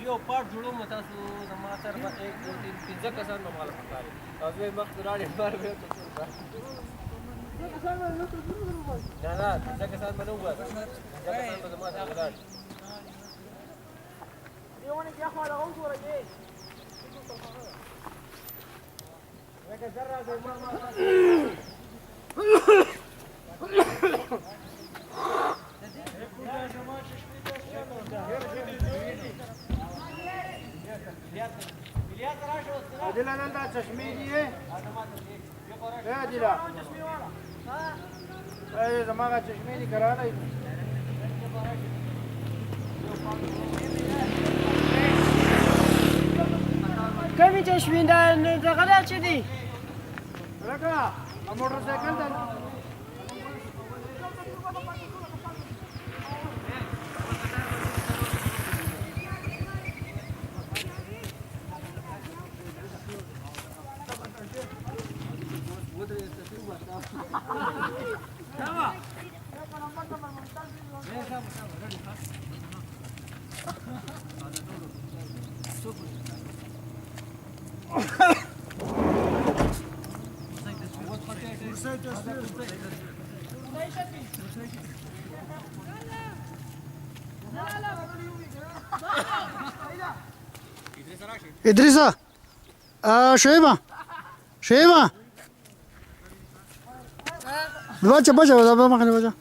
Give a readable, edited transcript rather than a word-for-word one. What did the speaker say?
یو پارټ جوړوم تاسو زما سره به 1 2 3 پنځه کسان به مال پکار دي او زه مخکې راړې بار به ته نه نه پنځه کسان به نه وګورم پنځه کسان به زما سره راړي دیونه بیا خو راغون ورګي لکه ذره د ما عادل نن دا چشمې دي اے عادل اے زماغه چشمې دي کراله کمی چشمې دغه دا چې دي لکه موټر سایکل ته ادریسا شعیبه بچه دا مخنه بچه